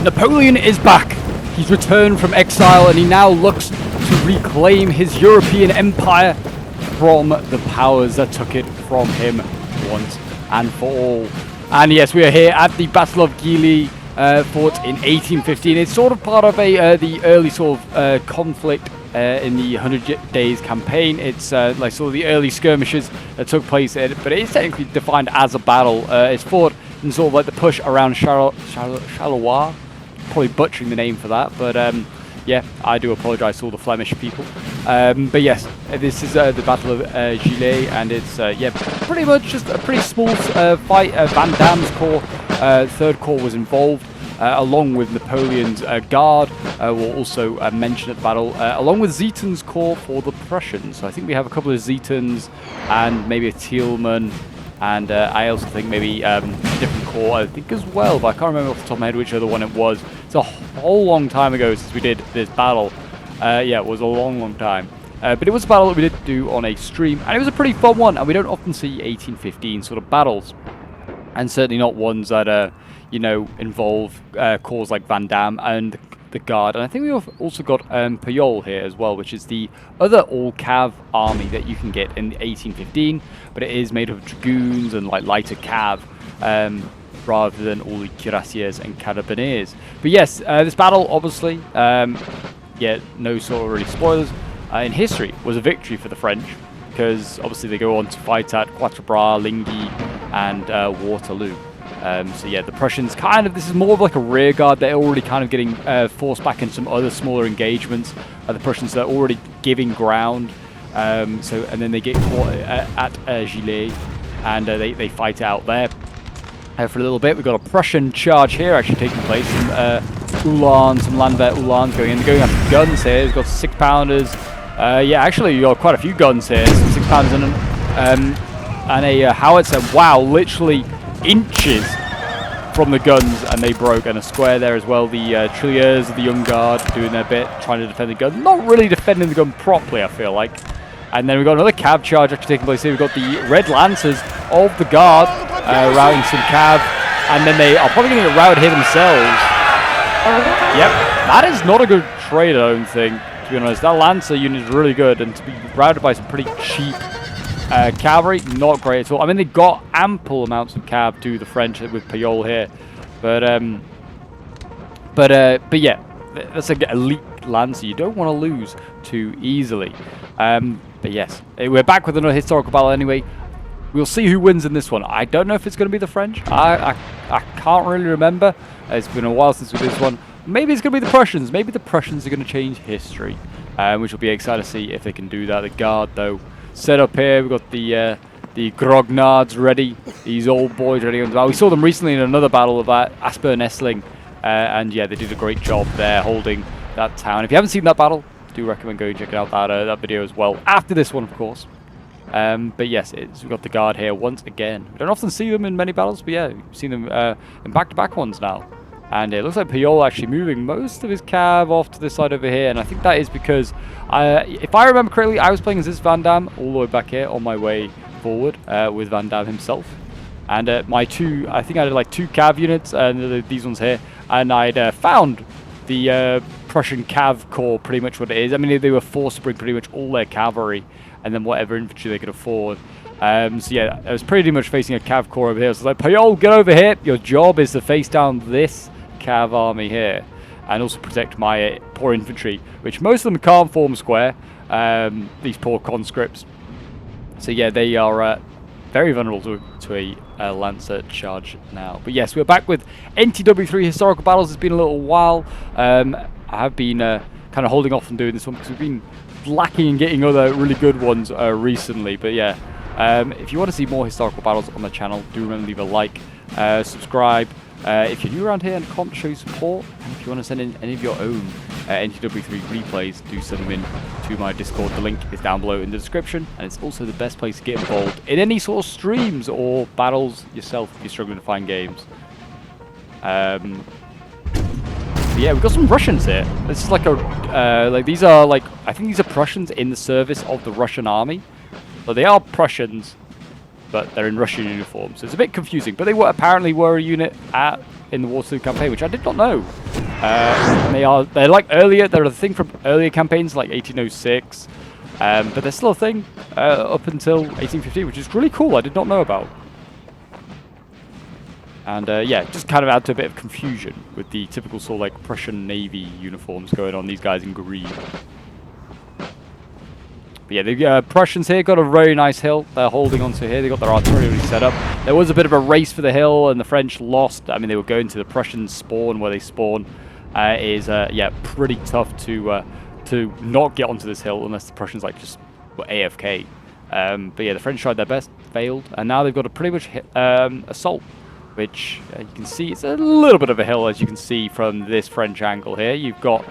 Napoleon is back. He's returned from exile and he now looks to reclaim his European empire from the powers that took it from him once and for all. And yes, we are here at the Battle of Gilly, fought in 1815. It's sort of part of the early sort of conflict in the 100 Days campaign. It's like sort of the early skirmishes that took place, but it is technically defined as a battle. It's fought in sort of like the push around Charleroi. Probably butchering the name for that, but yeah, I do apologise to all the Flemish people. But yes, this is the Battle of Gilly, and it's yeah, pretty much just a pretty small fight. Van Damme's corps, 3rd Corps, was involved, along with Napoleon's guard. We'll also mention at the battle, along with Zieten's corps for the Prussians. So I think we have a couple of Zietens and maybe a Thielmann. And I also think maybe a different corps, I think, as well, but I can't remember off the top of my head which other one it was. It's a whole long time ago since we did this battle. Yeah, it was a long time. But it was a battle that we did do on a stream, and it was a pretty fun one, and we don't often see 1815 sort of battles. And certainly not ones that, you know, involve corps like Van Damme and the Guard. And I think we've also got PopeJohnPaul here as well, which is the other all-cav army that you can get in 1815, but it is made of dragoons and like lighter cav, rather than all the cuirassiers and carabiniers. But yes, this battle, obviously, yeah, no sort of really spoilers, in history was a victory for the French, because obviously they go on to fight at Quatre Bras, Ligny, and Waterloo. So yeah, the Prussians kind of, this is more of like a rear guard. They're already kind of getting forced back in some other smaller engagements. The Prussians are already giving ground. And then they get caught at Gilly, and they fight out there for a little bit. We've got a Prussian charge here actually taking place. Some Uhlans, some Landwehr Uhlans going in. They're going after guns here. He's got 6-pounders. Yeah, actually, you've got quite a few guns here. Some 6-pounders and a howitzer. Wow, literally inches from the guns, and they broke. And a square there as well. The Trilliers of the Young Guard doing their bit, trying to defend the gun. Not really defending the gun properly, I feel like. And then we've got another cav charge actually taking place here. We've got the Red Lancers of the Guard routing some cav, and then they are probably going to get routed here themselves. Yep, that is not a good trade, I don't think, to be honest. That Lancer unit is really good, and to be routed by some pretty cheap cavalry, not great at all. I mean, they got ample amounts of cav to the French with PopeJohnPaul here, but yeah, that's an elite Lancer. You don't want to lose too easily. But yes, we're back with another historical battle anyway. We'll see who wins in this one. I don't know if it's going to be the French. I can't really remember. It's been a while since we did this one. Maybe it's going to be the Prussians. Maybe the Prussians are going to change history, which will be exciting to see if they can do that. The Guard, though, set up here. We've got the grognards ready. These old boys ready. We saw them recently in another battle of Aspern-Essling, and yeah, they did a great job there holding that town. If you haven't seen that battle, do recommend going and checking out that video as well. After this one, of course. But yes, we've got the Guard here once again. We don't often see them in many battles, but yeah, we've seen them in back-to-back ones now. And it looks like PopeJohnPaul actually moving most of his cav off to this side over here, and I think that is because, if I remember correctly, I was playing as this Van Damme all the way back here on my way forward with Van Damme himself. And I think I had like 2 cav units, and these ones here, and I'd found the Prussian cav corps, pretty much what it is. I mean, they were forced to bring pretty much all their cavalry and then whatever infantry they could afford. So yeah, I was pretty much facing a cav corps over here. So like, PopeJohnPaul, get over here. Your job is to face down this cav army here and also protect my poor infantry, which most of them can't form square, these poor conscripts. So yeah, they are very vulnerable to a Lancer charge now. But yes, we're back with NTW3 historical battles. It's been a little while. I have been kind of holding off on doing this one because we've been lacking in getting other really good ones recently. But yeah, if you want to see more historical battles on the channel, do remember to leave a like, subscribe. If you're new around here and can't show you support, and if you want to send in any of your own NTW3 replays, do send them in to my Discord. The link is down below in the description, and it's also the best place to get involved in any sort of streams or battles yourself if you're struggling to find games. Yeah, we've got some Russians here. This is like these are like, I think these are Prussians in the service of the Russian army. So they are Prussians, but they're in Russian uniform, so it's a bit confusing. But they apparently were a unit in the Waterloo campaign, which I did not know. They're like earlier. They're a thing from earlier campaigns, like 1806. But they're still a thing up until 1850, which is really cool. I did not know about. And yeah, just kind of add to a bit of confusion with the typical sort of like Prussian Navy uniforms going on. These guys in green. But yeah, the Prussians here got a very nice hill they're holding onto here. They got their artillery already set up. There was a bit of a race for the hill, and the French lost. I mean, they were going to the Prussian spawn where they spawn. Yeah, pretty tough to not get onto this hill unless the Prussians like just were AFK. But yeah, the French tried their best, failed, and now they've got a pretty much assault, which you can see it's a little bit of a hill, as you can see from this French angle here. You've got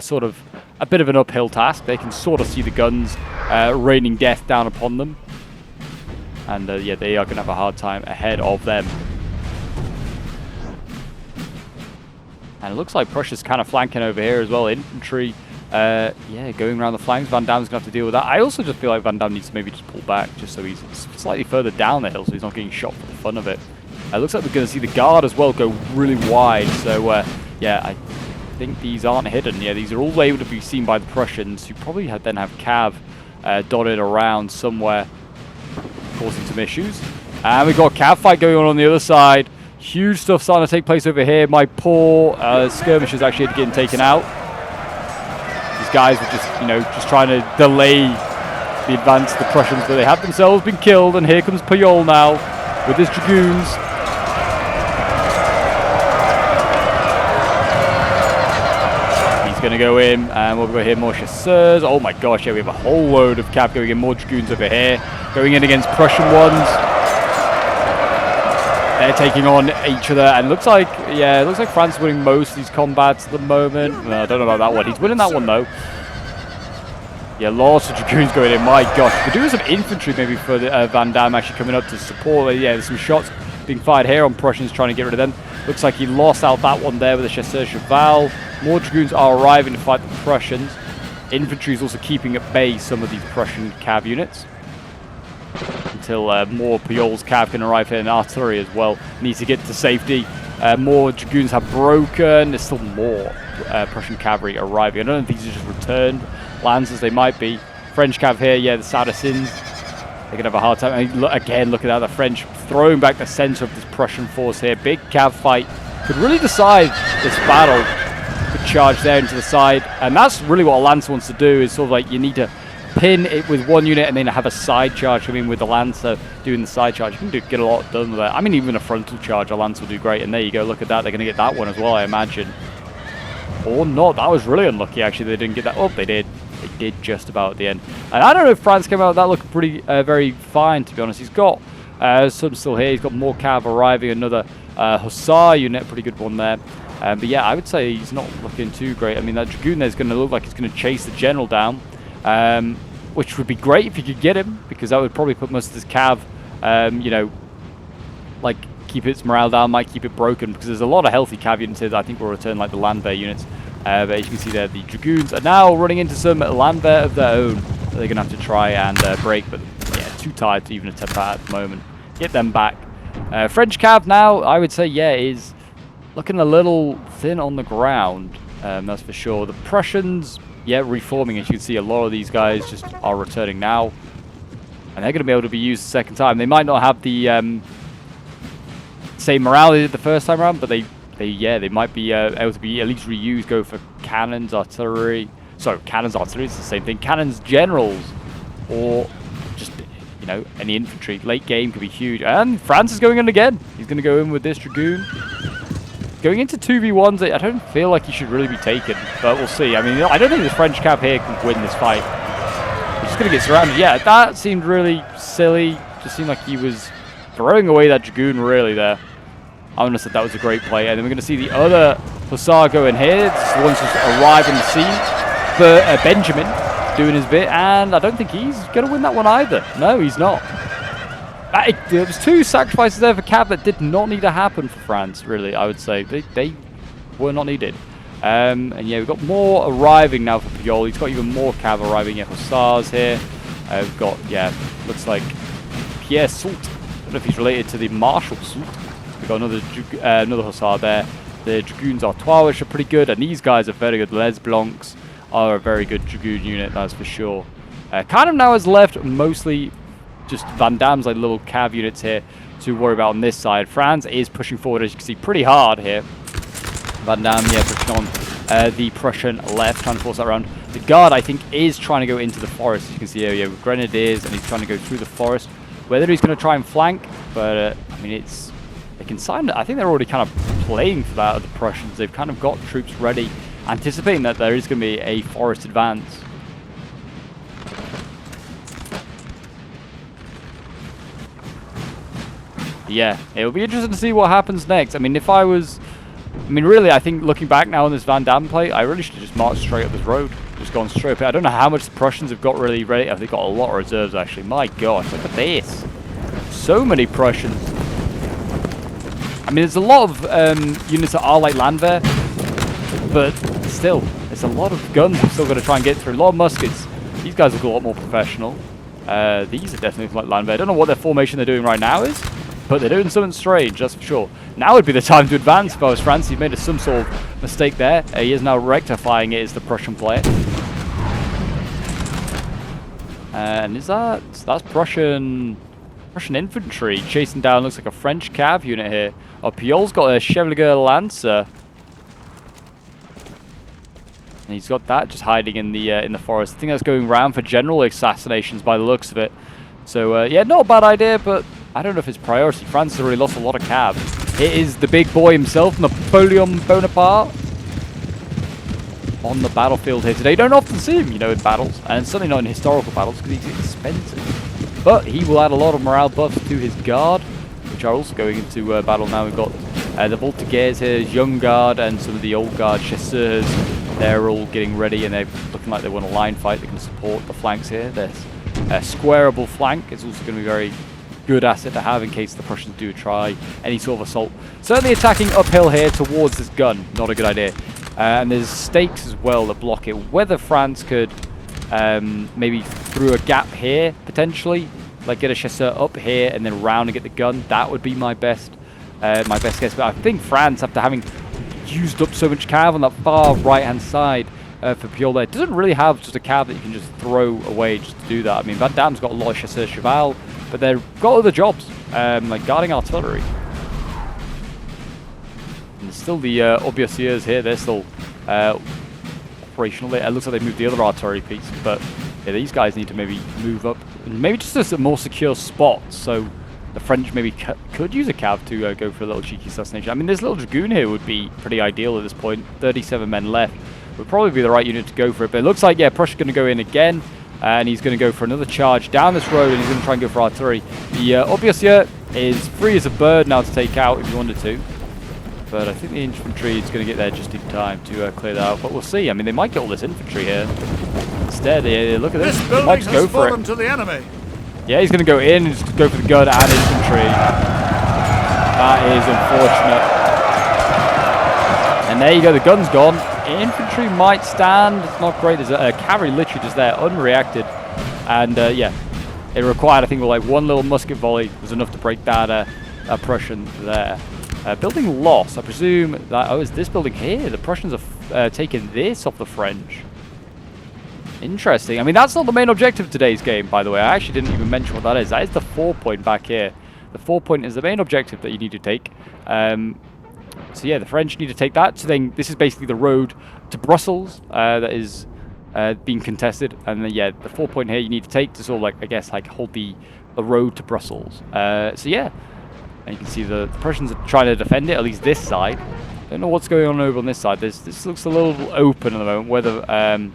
sort of a bit of an uphill task. They can sort of see the guns raining death down upon them. And yeah, they are going to have a hard time ahead of them. And it looks like Prussia's kind of flanking over here as well. Infantry, yeah, going around the flanks. Van Damme's going to have to deal with that. I also just feel like Van Damme needs to maybe just pull back, just so he's slightly further down the hill, so he's not getting shot for the fun of it. It looks like we're going to see the guard as well go really wide. So, yeah, I think these aren't hidden. Yeah, these are all able to be seen by the Prussians, who probably then have Cav dotted around somewhere, causing some issues. And we've got a Cav fight going on the other side. Huge stuff starting to take place over here. My poor skirmishers actually getting taken out. These guys were just, you know, just trying to delay the advance of the Prussians, but they have themselves been killed. And here comes Pujol now with his dragoons. Going to go in, and we'll go here more chasseurs. Oh my gosh, yeah, we have a whole load of Cav going in, more dragoons over here, going in against Prussian ones. They're taking on each other, and it looks like, yeah, it looks like France is winning most of these combats at the moment. No, I don't know about that one. He's winning that one though. Yeah, lots of dragoons going in. My gosh, we're doing some infantry maybe for the, Van Damme actually coming up to support. Yeah, there's some shots being fired here on Prussians trying to get rid of them. Looks like he lost out that one there with a chasseur cheval. More dragoons are arriving to fight the Prussians. Infantry is also keeping at bay some of these Prussian Cav units until more Pujol's Cav can arrive here, and artillery as well needs to get to safety. More dragoons have broken. There's still more Prussian cavalry arriving. I don't know if these are just returned lancers. They might be. French Cav here, yeah, the Saracens. They're going to have a hard time. And again, look at that. The French throwing back the center of this Prussian force here. Big Cav fight could really decide this battle. Good charge there into the side. And that's really what a Lancer wants to do, is sort of like you need to pin it with one unit and then have a side charge coming with the Lancer doing the side charge. You can get a lot done with that. I mean, even a frontal charge, a Lancer will do great. And there you go. Look at that. They're going to get that one as well, I imagine. Or not. That was really unlucky, actually. They didn't get that. Oh, they did. They did just about at the end. And I don't know if France came out with that looking pretty, very fine, to be honest. He's got some still here. He's got more Cav arriving. Another Hussar unit. Pretty good one there. But yeah, I would say he's not looking too great. I mean, that Dragoon there is going to look like he's going to chase the General down. Which would be great if you could get him, because that would probably put most of this Cav, you know, like keep its morale down, might keep it broken, because there's a lot of healthy Cav units here that I think will return, like the Landwehr units. But as you can see there, the Dragoons are now running into some Landwehr of their own that they're going to have to try and break, but yeah, too tired to even attempt that at the moment. Get them back. French Cav now, I would say, yeah, is looking a little thin on the ground, that's for sure. The Prussians, yeah, reforming. As you can see, a lot of these guys just are returning now, and they're going to be able to be used the second time. They might not have the same morale they did the first time around, but they might be able to be at least reused. Go for cannons, artillery. Sorry, cannons, artillery is the same thing. Cannons, generals, or just, you know, any infantry. Late game could be huge. And France is going in again. He's going to go in with this Dragoon. Going into 2v1s, I don't feel like he should really be taken, but we'll see. I mean, I don't think the French Cav here can win this fight. He's just going to get surrounded. Yeah, that seemed really silly. Just seemed like he was throwing away that Dragoon really there. I would have said that was a great play. And then we're going to see the other Hussar go in here. This is the ones just arrived on the scene. But Benjamin doing his bit, and I don't think he's going to win that one either. No, he's not. There was two sacrifices there for Cav that did not need to happen for France, really, I would say. They were not needed. And yeah, we've got more arriving now for Pujol. He's got even more Cav arriving. Yeah, Hussars here. We've got, yeah, looks like Pierre Soult. I don't know if he's related to the Marshal Soult. We've got another Hussar there. The Dragoons Artois, which are pretty good, and these guys are very good. Les Blancs are a very good Dragoon unit, that's for sure. Kind of now has left mostly just Van Damme's like little cav units here to worry about on this side. France is pushing forward, as you can see, pretty hard here. Van Damme, yeah, pushing on the Prussian left, trying to force that around. The Guard, I think, is trying to go into the forest. As you can see here, yeah, with Grenadiers, and he's trying to go through the forest. Whether he's going to try and flank, but I mean, it's they can sign. I think they're already kind of playing for that. The Prussians, they've kind of got troops ready, anticipating that there is going to be a forest advance. Yeah, it'll be interesting to see what happens next. I mean, really, I think looking back now on this Van Damme play, I really should have just marched straight up this road. Just gone straight up. I don't know how much the Prussians have got really ready. They've got a lot of reserves, actually. My gosh, look at this. So many Prussians. I mean, there's a lot of units that are like Landwehr, but still, there's a lot of guns we're still going to try and get through. A lot of muskets. These guys look a lot more professional. These are definitely like Landwehr. I don't know what their formation they're doing right now is, but they're doing something strange, that's for sure. Now would be the time to advance if I was France. He's made some sort of mistake there. He is now rectifying it as the Prussian player. And that's Prussian infantry chasing down, looks like a French cav unit here. Oh, Pioul's got a Chevalier Lancer. And he's got that just hiding in the forest. I think that's going around for general assassinations by the looks of it. So yeah, not a bad idea, but I don't know if it's priority. France has already lost a lot of cav. It is the big boy himself, Napoleon Bonaparte, on the battlefield here today. You don't often see him, you know, in battles, and certainly not in historical battles because he's expensive. But he will add a lot of morale buffs to his guard, which are also going into battle now. We've got the Voltigeurs here, young guard, and some of the old guard chasseurs. They're all getting ready, and they're looking like they want a line fight. They can support the flanks here. There's a squareable flank. It's also going to be very good asset to have in case the Prussians do try any sort of assault. Certainly attacking uphill here towards this gun, not a good idea. And there's stakes as well that block it. Whether France could maybe through a gap here, potentially, like get a chasseur up here and then round and get the gun, that would be my best guess. But I think France, after having used up so much cav on that far right-hand side for Pioul there, doesn't really have just a cav that you can just throw away just to do that. I mean, Van Damme's got a lot of chasseur cheval, but they've got other jobs, like guarding artillery. And there's still the Auberciers here, they're still operational. It looks like they moved the other artillery piece, but yeah, these guys need to maybe move up, maybe just a more secure spot, so the French maybe could use a cav to go for a little cheeky assassination. I mean, this little Dragoon here would be pretty ideal at this point. 37 men left. Would probably be the right unit to go for it, but it looks like, yeah, Prussia's going to go in again. And he's going to go for another charge down this road, and he's going to try and go for artillery. The Aubercier is free as a bird now to take out if he wanted to. But I think the infantry is going to get there just in time to clear that out. But we'll see. I mean, they might get all this infantry here. Instead, look at this. They might just go for it. To the enemy. Yeah, he's going to go in and just go for the gun and infantry. That is unfortunate. And there you go. The gun's gone. Infantry might stand. It's not great. There's a cavalry literally just there, unreacted. And yeah, it required, I think, like one little musket volley was enough to break that Prussian there. Building loss. I presume that, oh, is this building here? The Prussians have taken this off the French. Interesting. I mean, that's not the main objective of today's game, by the way. I actually didn't even mention what that is. That is the 4-point back here. The 4-point is the main objective that you need to take. So yeah, the French need to take that. So then this is basically the road to Brussels that is being contested. And then, yeah, the 4-point here you need to take to sort of like, I guess, like hold the road to Brussels. So yeah, and you can see the Prussians are trying to defend it, at least this side. Don't know what's going on over on this side. This looks a little open at the moment, whether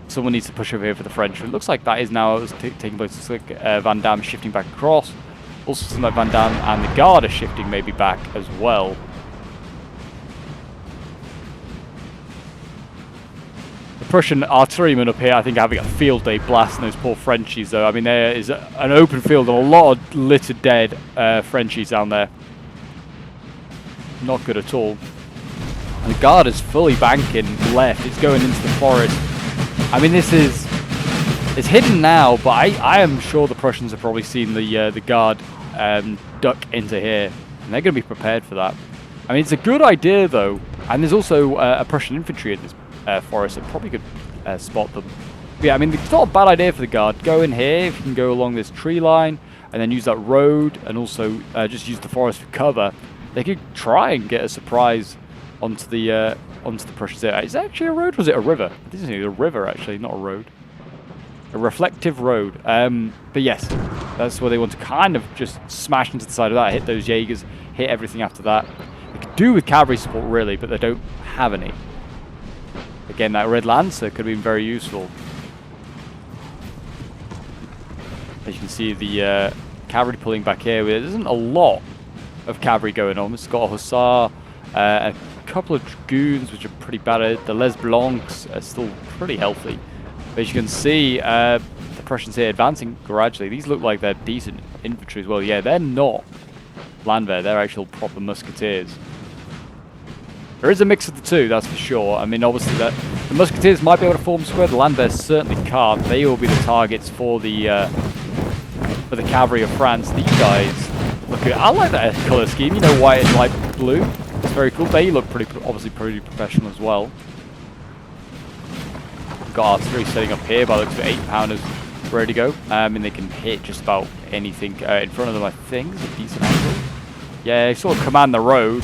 someone needs to push over here for the French. It looks like that is now taking place. It's like Van Damme shifting back across. Also, something like Van Damme and the Guard are shifting maybe back as well. The Prussian artillerymen up here, I think, are having a field day blasting those poor Frenchies, though. I mean, there is an open field and a lot of littered dead Frenchies down there. Not good at all. And the Guard is fully banking left. It's going into the forest. I mean, this is... It's hidden now, but I am sure the Prussians have probably seen the Guard duck into here, and they're going to be prepared for that. I mean, it's a good idea, though. And there's also a Prussian infantry in this forest, so probably could spot them. But yeah, I mean, it's not a bad idea for the guard. Go in here, if you can go along this tree line, and then use that road, and also just use the forest for cover. They could try and get a surprise onto the Prussians there. Is it actually a road, or was it a river? I think it's a river, actually, not a road. A reflective road. But yes, that's where they want to kind of just smash into the side of that, hit those Jaegers, hit everything after that. They could do with cavalry support, really, but they don't have any. Again, that Red Lancer could have been very useful. As you can see, the cavalry pulling back here. There isn't a lot of cavalry going on. It's got a Hussar, a couple of Dragoons, which are pretty battered. The Les Blancs are still pretty healthy. But as you can see, the Prussians here advancing gradually. These look like they're decent infantry as well. Yeah, they're not Landwehr. They're actual proper musketeers. There is a mix of the two, that's for sure. I mean, obviously, the musketeers might be able to form square. The Landwehr certainly can't. They will be the targets for the cavalry of France. These guys, look at, I like that color scheme. You know, white and light blue. It's very cool. They look obviously pretty professional as well. Got artillery setting up here by the looks of 8-pounders ready to go. And they can hit just about anything in front of them, I think. It's a decent angle. Yeah, sort of command the road.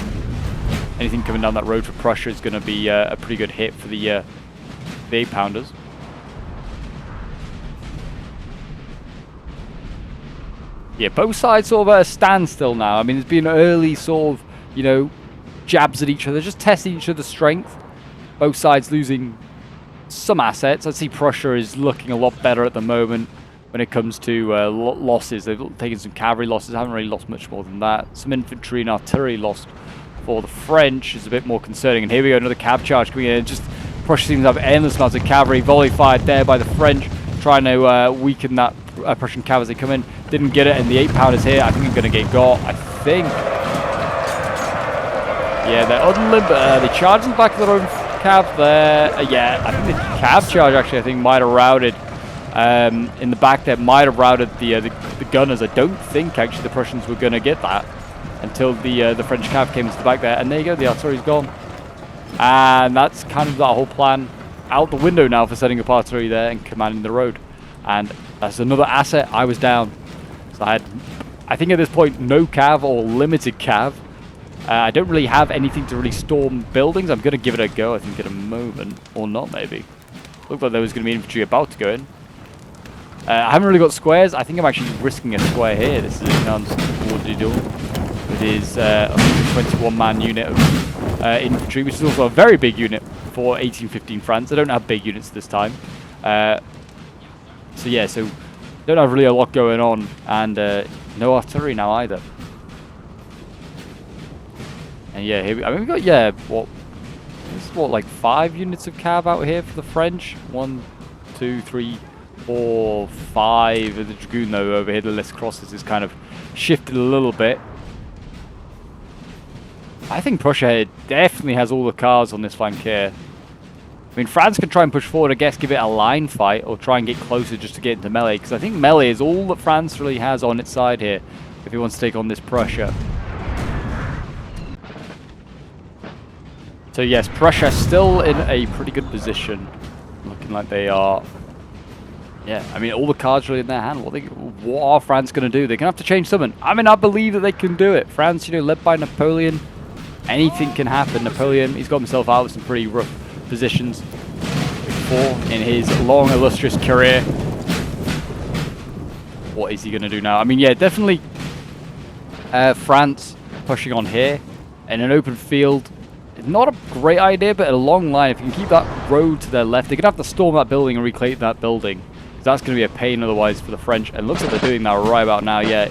Anything coming down that road for Prussia is going to be a pretty good hit for the 8-pounders. Yeah, both sides sort of at a standstill now. I mean, there's been early sort of, you know, jabs at each other, just testing each other's strength. Both sides losing some assets. I'd see Prussia is looking a lot better at the moment when it comes to losses. They've taken some cavalry losses, haven't really lost much more than that. Some infantry and artillery lost for the French is a bit more concerning. And here we go, another cav charge coming in. Just Prussia seems to have endless amounts of cavalry. Volley fired there by the French, trying to weaken that Prussian cav as they come in. Didn't get it, and the 8-pounders here, I think, are going to get got. I think. Yeah, they're unlimbered. They charge in the back of their own cav there. Yeah, I think the cav charge actually, I think, might have routed in the back there. Might have routed the gunners. I don't think actually the Prussians were going to get that until the French cav came into the back there. And there you go, the artillery's gone. And that's kind of that whole plan out the window now for setting up artillery there and commanding the road. And that's another asset. I was down. So I think at this point, no cav or limited cav. I don't really have anything to really storm buildings. I'm going to give it a go, I think, in a moment. Or not, maybe. Looked like there was going to be infantry about to go in. I haven't really got squares. I think I'm actually risking a square here. This is Ignan's Wardy Duel with his 121-man unit of infantry, which is also a very big unit for 1815 France. They don't have big units this time. So yeah, so don't have really a lot going on, and no artillery now either. And yeah, here I mean, we got, yeah, what, like 5 units of cav out here for the French? 1, 2, 3, 4, 5. The Dragoon, though, over here, the list crosses is kind of shifted a little bit. I think Prussia definitely has all the cars on this flank here. I mean, France can try and push forward, I guess, give it a line fight, or try and get closer just to get into melee, because I think melee is all that France really has on its side here, if he wants to take on this Prussia. So yes, Prussia still in a pretty good position, looking like they are. Yeah, I mean, all the cards really in their hand. What are France going to do? They're going to have to change something. I mean, I believe that they can do it. France, you know, led by Napoleon, anything can happen. Napoleon, he's got himself out of some pretty rough positions before in his long, illustrious career. What is he going to do now? I mean, yeah, definitely France pushing on here in an open field. Not a great idea, but a long line. If you can keep that road to their left, they're going to have to storm that building and reclaim that building. That's going to be a pain otherwise for the French. And it looks like they're doing that right about now, yeah.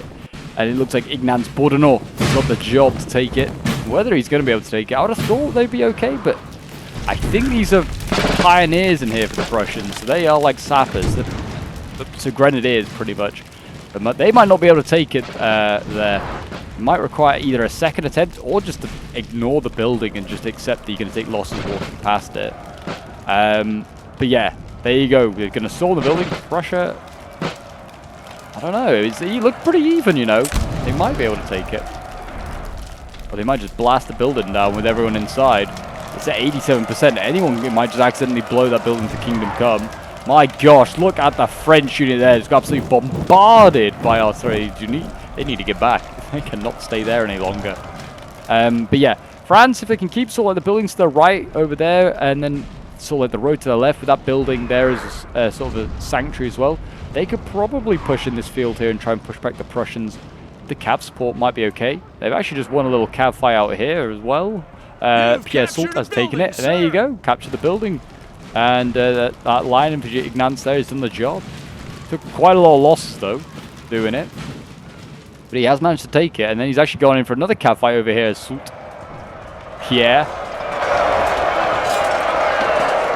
And it looks like Ignan's Bourdonnais has got the job to take it. Whether he's going to be able to take it, I would have thought they'd be okay, but I think these are pioneers in here for the Prussians. So they are like sappers. So grenadiers, pretty much. But they might not be able to take it there. It might require either a second attempt or just to ignore the building and just accept that you're going to take losses walking past it. But yeah, there you go. We're going to storm the building. Prussia, I don't know. He looked pretty even, you know. They might be able to take it. Or they might just blast the building down with everyone inside. It's at 87%. Anyone might just accidentally blow that building to Kingdom Come. My gosh, look at the French unit there. It's got absolutely bombarded by artillery. They need to get back. They cannot stay there any longer. But yeah, France, if they can keep sort of like the buildings to the right over there, and then sort of like the road to the left with that building there is sort of a sanctuary as well, they could probably push in this field here and try and push back the Prussians. The cav support might be okay. They've actually just won a little cav fight out here as well. Pierre Salt has taken it, and there you go, capture the building. And that line infantry Ignance there has done the job. Took quite a lot of losses though, doing it. But he has managed to take it, and then he's actually gone in for another cav fight over here, Salt Pierre.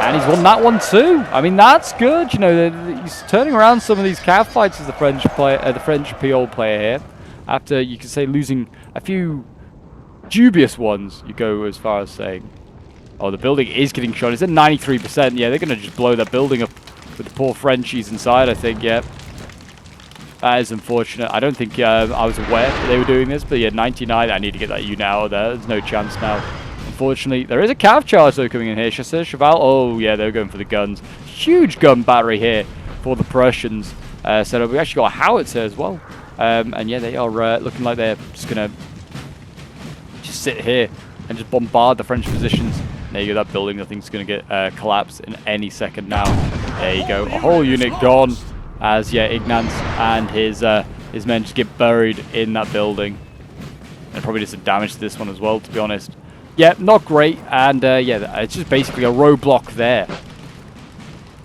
And he's won that one too. I mean, that's good. You know, he's turning around some of these cav fights as the French PoPJohnPaul player here. After, you could say, losing a few dubious ones, you go as far as saying. Oh, the building is getting shot. It's at 93%. Yeah, they're going to just blow that building up with the poor Frenchies inside, I think, yeah. That is unfortunate. I don't think I was aware that they were doing this, but yeah, 99. I need to get that unit out of there. There's no chance now. Unfortunately, there is a cav charge, though, coming in here. Chasseur Cheval. Oh, yeah, they're going for the guns. Huge gun battery here for the Prussians. So we actually got a howitzer as well. And yeah, they are looking like they're just going to just sit here and just bombard the French positions. There you go, that building I think is going to get collapsed in any second now. There you go, a whole unit gone as, yeah, Ignance and his men just get buried in that building. And probably did some damage to this one as well, to be honest. Yeah, not great, and yeah, it's just basically a roadblock there.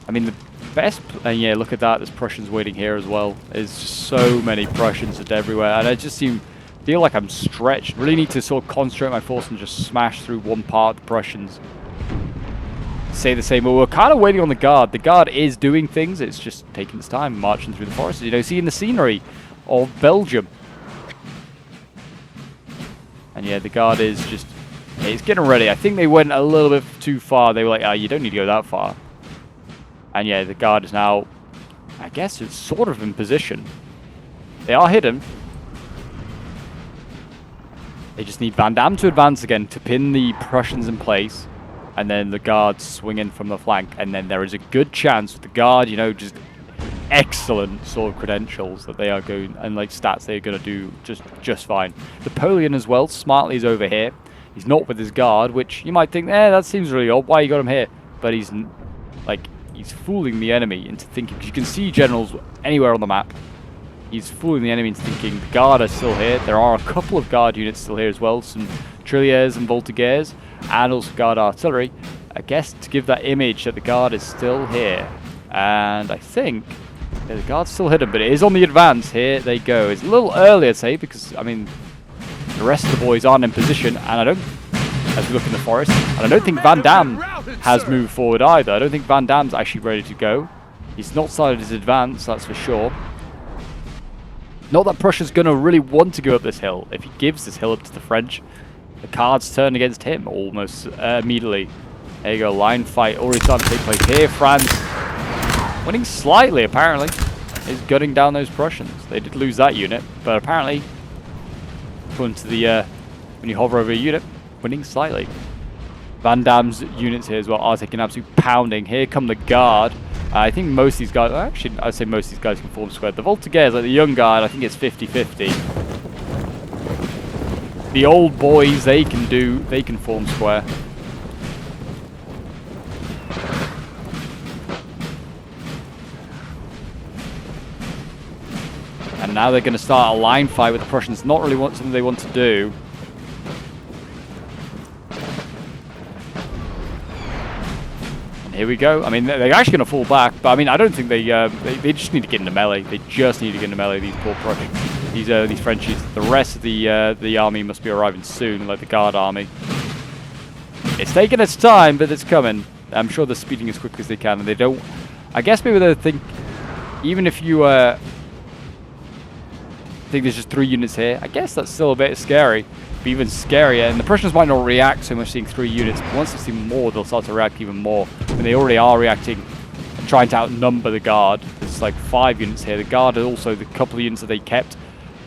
I mean, the best, and yeah, look at that, there's Prussians waiting here as well. There's just so many Prussians just everywhere, and I just feel like I'm stretched. Really need to sort of concentrate my force and just smash through one part of the Prussians. Say the same, but we're kind of waiting on the Guard. The Guard is doing things, it's just taking its time, marching through the forest. You know, seeing the scenery of Belgium. And yeah, the Guard is just, it's getting ready. I think they went a little bit too far. They were like, you don't need to go that far. And yeah, the Guard is now, I guess it's sort of in position. They are hidden. They just need Van Damme to advance again to pin the Prussians in place. And then the Guards swing in from the flank. And then there is a good chance with the Guard, you know, just excellent sort of credentials that they are going, and like stats they are going to do just fine. Napoleon as well, smartly is over here. He's not with his Guard, which you might think, that seems really odd. Why you got him here? But he's fooling the enemy into thinking, because you can see generals anywhere on the map. He's fooling the enemy into thinking the Guard are still here. There are a couple of Guard units still here as well, some Trilliers and Voltigeurs, and also Guard artillery. I guess to give that image that the Guard is still here. And I think the Guard's still hidden, but it is on the advance. Here they go. It's a little early, I'd say, because, I mean, the rest of the boys aren't in position, and as we look in the forest, and I don't think Van Damme has moved forward either. I don't think Van Damme's actually ready to go. He's not started his advance, that's for sure. Not that Prussia's going to really want to go up this hill. If he gives this hill up to the French, the cards turn against him almost immediately. There you go, line fight already starting to take place here. France, winning slightly apparently, is gunning down those Prussians. They did lose that unit, but apparently, according to the, when you hover over a unit, winning slightly. Van Damme's units here as well are taking an absolute pounding. Here come the Guard. I think most of these guys, actually, I'd say most of these guys can form square. The Voltigeurs, like the young Guard, I think it's 50-50. The old boys, they can form square. And now they're going to start a line fight with the Prussians. Not really something they want to do. Here we go. I mean, they're actually going to fall back, but I mean, I don't think they just need to get into melee. They just need to get into melee. These poor Prussians, these Frenchies. The rest of the army must be arriving soon, like the Guard army. It's taking its time, but it's coming. I'm sure they're speeding as quickly as they can, and they don't. I guess maybe they think, even if you think there's just 3 units here, I guess that's still a bit scary. But even scarier, and the Prussians might not react so much seeing 3 units, but once they see more, they'll start to react even more. When they already are reacting and trying to outnumber the Guard. There's like 5 units here. The Guard are also the couple of units that they kept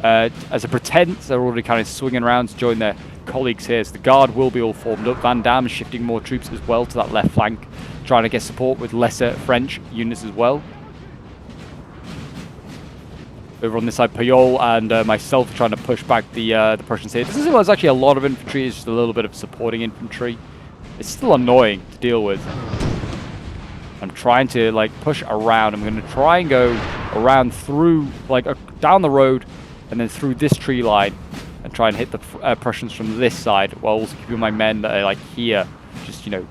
as a pretense. They're already kind of swinging around to join their colleagues here. So the guard will be all formed up. Van Damme shifting more troops as well to that left flank, trying to get support with lesser French units as well. Over on this side, Puyol and myself trying to push back the Prussians here. This is actually a lot of infantry. It's just a little bit of supporting infantry. It's still annoying to deal with. I'm trying to like push around. I'm going to try and go around through, like down the road, and then through this tree line, and try and hit the Prussians from this side, while also keeping my men that are like here, just, you know,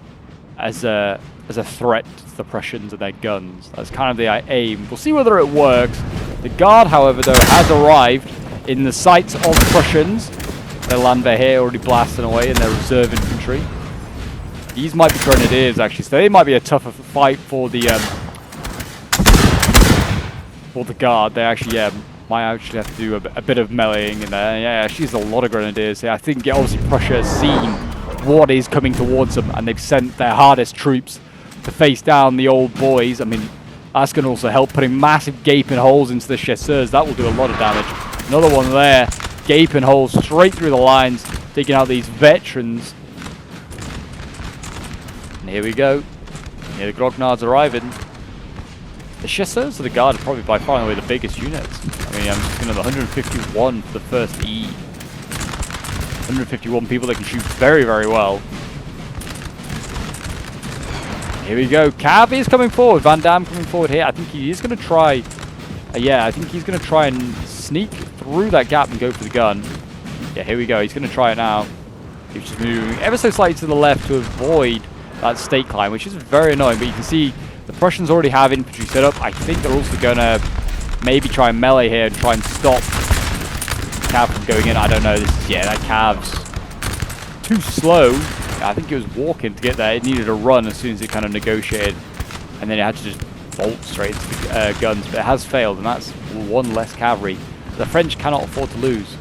as a threat to the Prussians and their guns. That's kind of the aim. We'll see whether it works. The guard, however, though, has arrived in the sights of the Prussians. Their landwehr here already blasting away, and their reserve infantry. These might be grenadiers, actually, so they might be a tougher fight for the guard. They actually, might actually have to do a bit of meleeing in there. Yeah, she's a lot of grenadiers here. I think, yeah, obviously Prussia has seen what is coming towards them, and they've sent their hardest troops to face down the old boys. I mean, that's going to also help putting massive gaping holes into the chasseurs. That will do a lot of damage. Another one there, gaping holes straight through the lines, taking out these veterans. And here we go. Here the Grognards arriving. The chasseurs of the guard are probably by far and away the biggest units. I mean, I'm just going to have 151 for the first E. 151 people that can shoot very, very well. Here we go. Cav is coming forward. Van Damme coming forward here. I think he is going to try. Yeah, I think he's going to try and sneak through that gap and go for the gun. Yeah, here we go. He's going to try it now. He's just moving ever so slightly to the left to avoid that stake climb, which is very annoying. But you can see the Prussians already have infantry set up. I think they're also going to maybe try and melee here and try and stop Cav from going in. I don't know. This is, yeah, that Cav's too slow. I think it was walking to get there. It needed a run as soon as it kind of negotiated, and then it had to just bolt straight into the guns. But it has failed, and that's one less cavalry. The French cannot afford to lose.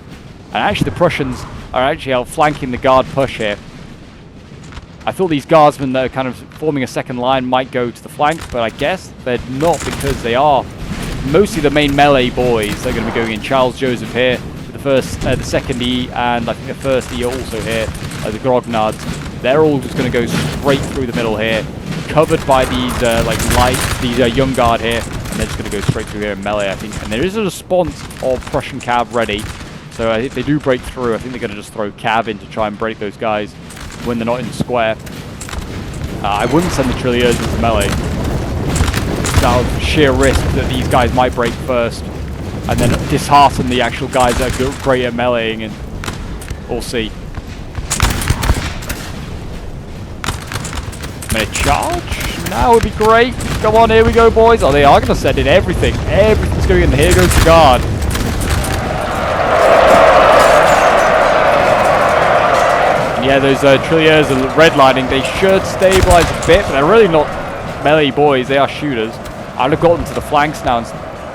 And actually, the Prussians are actually outflanking the guard push here. I thought these guardsmen that are kind of forming a second line might go to the flank, but I guess they're not, because they are mostly the main melee boys. They're going to be going in. Charles Joseph here with the first, the second E, and I think the first E also here, the Grognards. They're all just going to go straight through the middle here, covered by these these young guard here, and they're just going to go straight through here and melee, I think. And there is a response of Prussian Cav ready, so if they do break through, I think they're going to just throw Cav in to try and break those guys when they're not in the square. I wouldn't send the Trilliers into melee. That was sheer risk that these guys might break first, and then dishearten the actual guys that are great at meleeing, and we'll see. A charge now would be great. Come on, here we go, boys. Oh, they are going to send in everything. Everything's going in. Here goes the guard. And yeah, those Trilliers are redlining. They should stabilize a bit, but they're really not melee boys. They are shooters. I'd have got them to the flanks now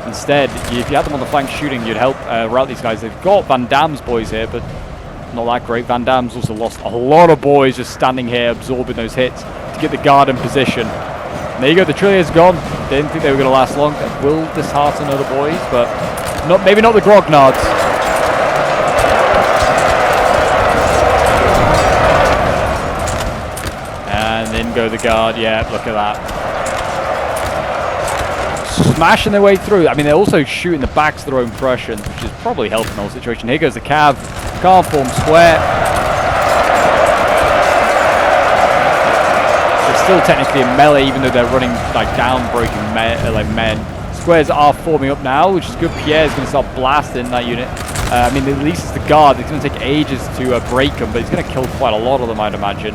instead. If you had them on the flank shooting, you'd help rout these guys. They've got Van Damme's boys here, but not that great. Van Damme's also lost a lot of boys just standing here absorbing those hits to get the guard in position. And there you go, the Trilliers gone. Didn't think they were going to last long. That will dishearten other boys, but maybe not the Grognards. And then go the guard. Yeah, look at that. Smashing their way through. I mean, they're also shooting the backs of their own Prussians, which is probably helping the whole situation. Here goes the Cav. Can't form square. Still technically in melee, even though they're running like down broken men. Squares are forming up now, which is good. Pierre's going to start blasting that unit. I mean, at least it's the guard. It's going to take ages to break them, but he's going to kill quite a lot of them, I'd imagine.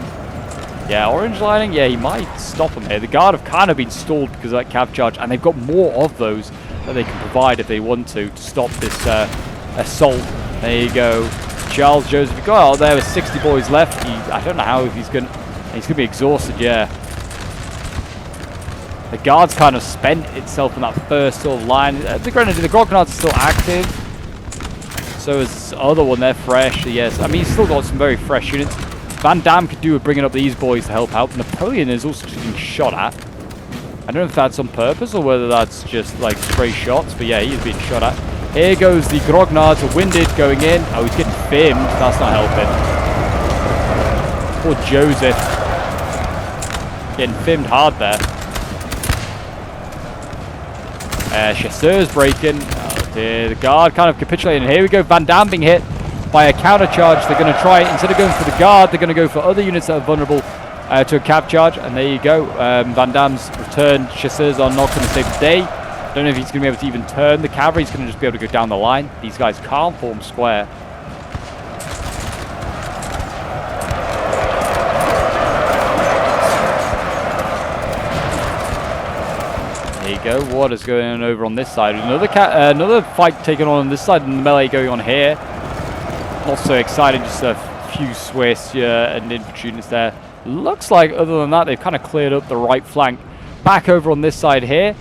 Yeah, orange lining. Yeah, he might stop them here. The guard have kind of been stalled because of that Cav charge, and they've got more of those that they can provide if they want to stop this assault. There you go. Charles Joseph. Oh, there were 60 boys left. I don't know how if he's going to be exhausted. Yeah. The guard's kind of spent itself in that first sort of line. The Grognards are still active. So is the other one. They're fresh. Yes. I mean, he's still got some very fresh units. Van Damme could do with bringing up these boys to help out. Napoleon is also just being shot at. I don't know if that's on purpose or whether that's just like stray shots. But yeah, he's being shot at. Here goes the Grognards. Are winded going in. Oh, he's getting filmed. That's not helping. Poor Joseph. Getting filmed hard there. Chasseurs breaking. Oh dear, the guard kind of capitulating. Here we go, Van Damme being hit by a counter charge. They're going to try, instead of going for the guard, they're going to go for other units that are vulnerable to a cav charge. And there you go. Van Damme's returned. Chasseurs are not going to save the day. Don't know if he's going to be able to even turn. The cavalry's going to just be able to go down the line. These guys can't form square. There you go. What is going on over on this side? Another fight taken on this side, and the melee going on here. Not so exciting. Just a few Swiss and infantry units there. Looks like, other than that, they've kind of cleared up the right flank. Back over on this side here.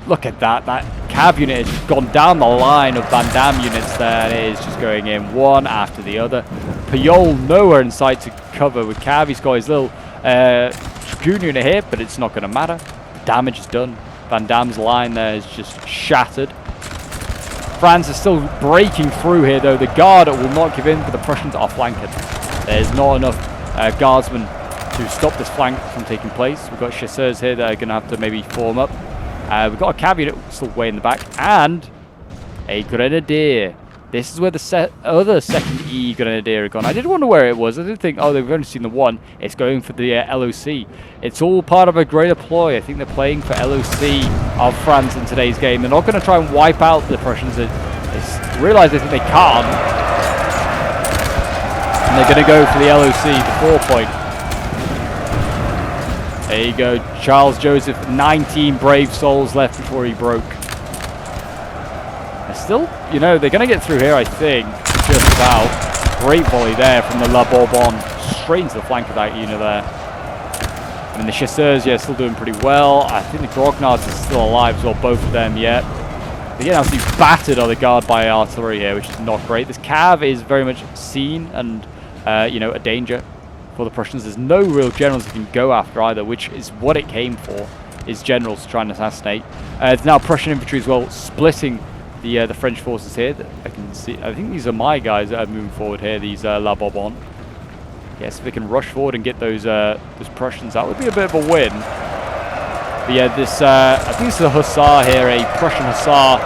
Look at that. That cav unit has just gone down the line of Van Damme units there. And it is just going in one after the other. Puyol nowhere in sight to cover with cav. He's got his little dragoon unit here, but it's not going to matter. The damage is done. Van Damme's line there is just shattered. France is still breaking through here, though. The guard will not give in, but the Prussians are flanking. There's not enough guardsmen to stop this flank from taking place. We've got chasseurs here that are going to have to maybe form up. We've got a cav unit still way in the back, and a grenadier. This is where the other second E grenadier had gone. I did wonder where it was. I did think, oh, they've only seen the one. It's going for the LOC. It's all part of a greater ploy. I think they're playing for LOC of France in today's game. They're not going to try and wipe out the Prussians. They realise they think they can't. And they're going to go for the LOC, the 4-point. There you go, Charles Joseph, 19 brave souls left before he broke. They're still, they're going to get through here, I think, just about. Great volley there from the La Bourbon, straight into the flank of that unit there. I mean, the chasseurs, yeah, still doing pretty well. I think the grognards are still alive as well, both of them yet. They're getting absolutely battered on the guard by artillery here, which is not great. This cav is very much seen and, a danger for the Prussians. There's no real generals that can go after either, which is what it came for, is generals to try and assassinate. It's now Prussian infantry as well, splitting the French forces here. I can see. I think these are my guys that are moving forward here, these La Bourbon. Yes, if they can rush forward and get those Prussians, that would be a bit of a win. But yeah, this I think this is a hussar here, a Prussian hussar,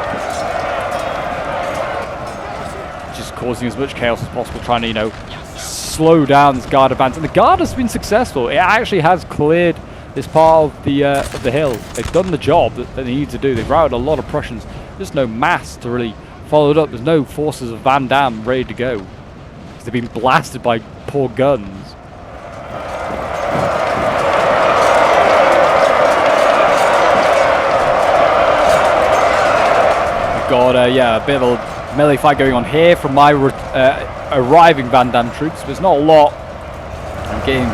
just causing as much chaos as possible, trying to slow down this guard advance, and the guard has been successful. It actually has cleared this part of the hill. They've done the job that they need to do. They've routed a lot of Prussians. There's no mass to really follow it up. There's no forces of Van Damme ready to go, because they've been blasted by poor guns. We've got a bit of a melee fight going on here from my arriving Van Damme troops. There's not a lot. I'm getting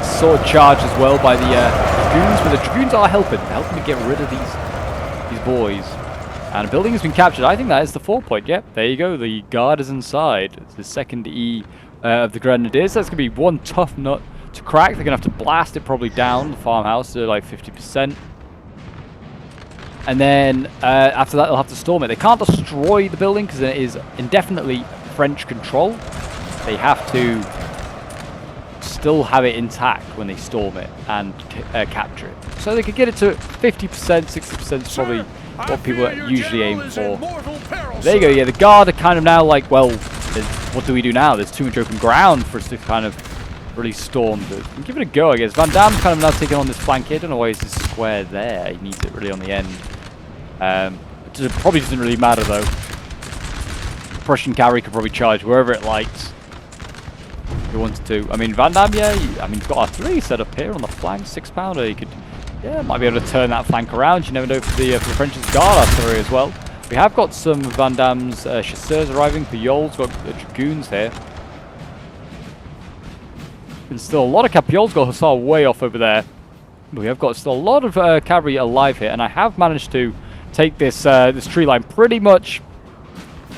sword charged as well by the dragoons, but the dragoons are helping. They're helping to get rid of these boys. And a building has been captured. I think that is the 4-point. Yep, there you go. The guard is inside. It's the second E of the grenadiers. That's going to be one tough nut to crack. They're going to have to blast it probably down the farmhouse to like 50%. And then after that, they'll have to storm it. They can't destroy the building because it is indefinitely French control. They have to still have it intact when they storm it and capture it. So they could get it to 50%, 60% is probably what people usually aim for. There you go, yeah, the guard are kind of now like, well, what do we do now? There's too much open ground for us to kind of really storm. But give it a go, I guess. Van Damme's kind of now taking on this flank here. I don't know why he's this square there. He needs it really on the end. It probably doesn't really matter though. Prussian cavalry could probably charge wherever it likes if he wanted to. I mean, Van Damme, yeah, you've got artillery set up here on the flank, 6-pounder. You could, might be able to turn that flank around. You never know for the French's guard artillery as well. We have got some Van Damme's chasseurs arriving. Puyol's got dragoons here. And still a lot of Puyol's got hussar way off over there. But we have got still a lot of cavalry alive here, and I have managed to take this this tree line pretty much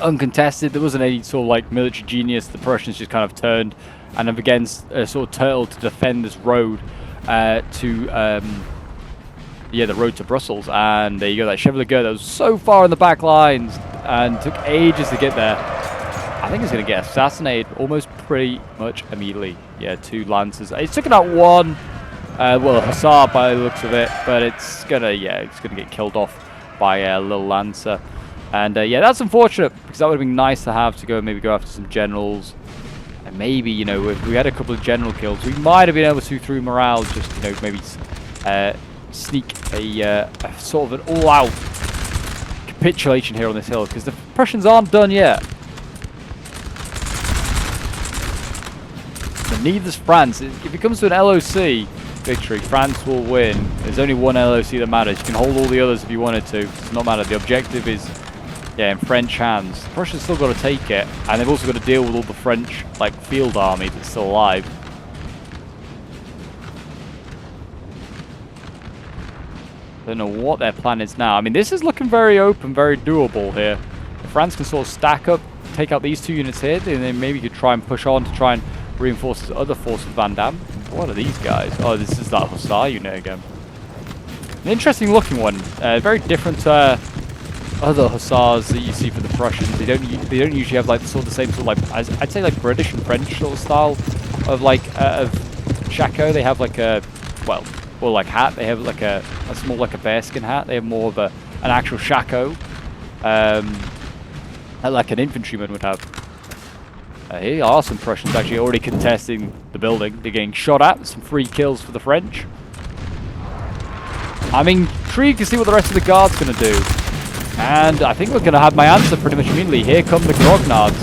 uncontested. There wasn't any sort of like military genius. The Prussians just kind of turned and have again sort of turtled to defend this road the road to Brussels. And there you go, that Chevalier that was so far in the back lines and took ages to get there. I think he's going to get assassinated almost pretty much immediately. Yeah, 2 lancers. He's taken out 1, well, a hussar by the looks of it, but it's going to, yeah, it's going to get killed off by a little lancer. And yeah, that's unfortunate, because that would have been nice to have to go maybe go after some generals. And maybe, you know, if we had a couple of general kills, we might have been able to, through morale, just, you know, maybe sneak a sort of an all-out capitulation here on this hill, because the Prussians aren't done yet. But neither's France. If it comes to an LOC victory, France will win. There's only one LOC that matters. You can hold all the others if you wanted to. It's not matter. The objective is, yeah, in French hands. The Prussians still got to take it, and they've also got to deal with all the French, like, field army that's still alive. Don't know what their plan is now. I mean, this is looking very open, very doable here. If France can sort of stack up, take out these 2 units here, and then maybe you could try and push on to try and reinforce this other force with Van Damme. What are these guys? Oh, this is that Hussar unit again. An interesting looking one. Very different to other Hussars that you see for the Prussians. They don't usually have like sort of the same sort of like, I'd say like British and French sort of style of like of shako. They have like a, well, like hat. They have like that's more like a bearskin hat. They have more of an actual shako, like an infantryman would have. Here are some Prussians actually already contesting the building. They're getting shot at. Some free kills for the French. I'm intrigued to see what the rest of the Guard's going to do. And I think we're going to have my answer pretty much immediately. Here come the grognards.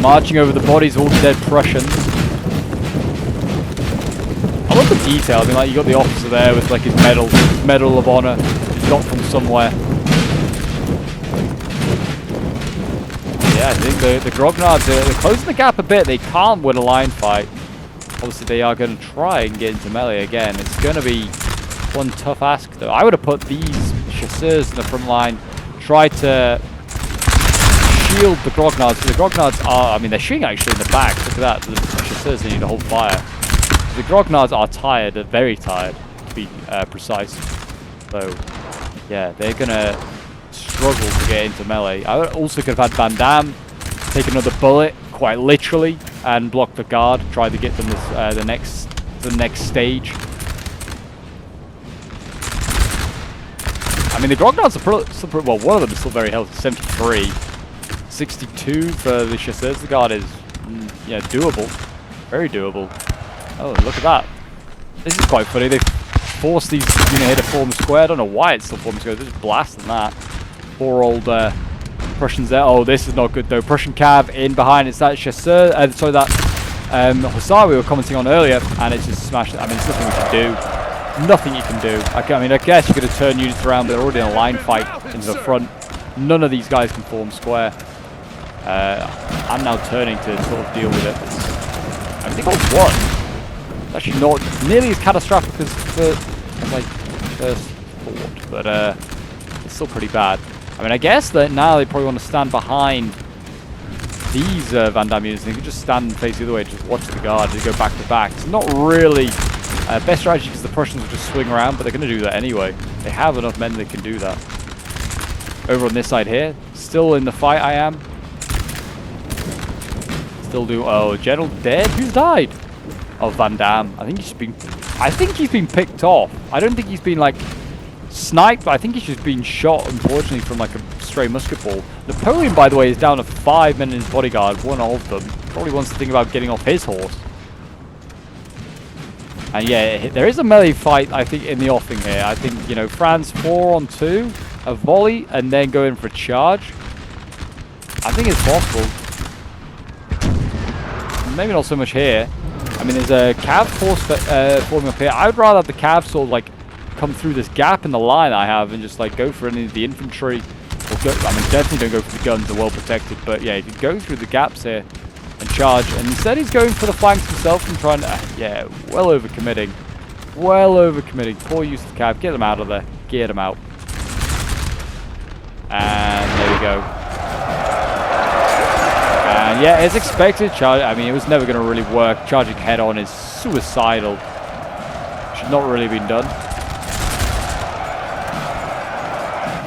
Marching over the bodies of all the dead Prussians. I love the detail. I mean, like, you got the officer there with like his medal of honor he's got from somewhere. Yeah, I think the grognards are closing the gap a bit. They can't win a line fight. Obviously, they are going to try and get into melee again. It's going to be one tough ask, though. I would have put these chasseurs in the front line, tried to shield the grognards. The grognards are, I mean, they're shooting actually in the back. Look at that. The chasseurs need to hold fire. The grognards are tired, they're very tired, to be precise. So, yeah, they're going to struggle to get into melee. I also could have had Van Damme take another bullet, quite literally, and block the guard, try to get them this, the next stage. I mean, the grognards are still pretty, well, one of them is still very healthy, 73. 62 for the chasseurs. The guard is, yeah, doable. Very doable. Oh, look at that. This is quite funny. They've forced these units here to form square. I don't know why it's still forming square. They're just blasting that. Poor old Prussians there. Oh, this is not good, though. Prussian cav in behind. It's that chasseur, sorry, that hussar we were commenting on earlier, and it's just smashed. I mean, there's nothing we can do. Nothing you can do. I mean, I guess you could have turned units around, but they're already in a line fight into the front. None of these guys can form square. I'm now turning to sort of deal with it. I think I won. It's actually not nearly as catastrophic as I first thought, but it's still pretty bad. I mean, I guess that now they probably want to stand behind these Van Damme units. They can just stand and face the other way, just watch the guard. They go back to back. It's not really best strategy because the Prussians will just swing around, but they're going to do that anyway. They have enough men that can do that. Over on this side here, still in the fight I am. Still do. Oh, General dead? Who's died? Oh, Van Damme. I think he's been picked off. I don't think he's been like sniped, but I think he's just been shot, unfortunately, from like a stray musket ball. Napoleon, by the way, is down to 5 men in his bodyguard. One of them probably wants to think about getting off his horse. And yeah, there is a melee fight, I think, in the offing here. I think, you know, France 4-on-2, a volley, and then go in for a charge. I think it's possible. Maybe not so much here. I mean, there's a cav force forming up here. I would rather have the cav sort of like come through this gap in the line I have and just like go for any of the infantry. Or go, I mean, definitely don't go for the guns, they're well protected. But yeah, you can go through the gaps here and charge. And instead he's going for the flanks himself and trying to, yeah, well overcommitting. Well overcommitting. Poor use of the cav. Get them out of there. Get them out. And there we go. And yeah, as expected, I mean, it was never going to really work. Charging head on is suicidal. Should not really been done.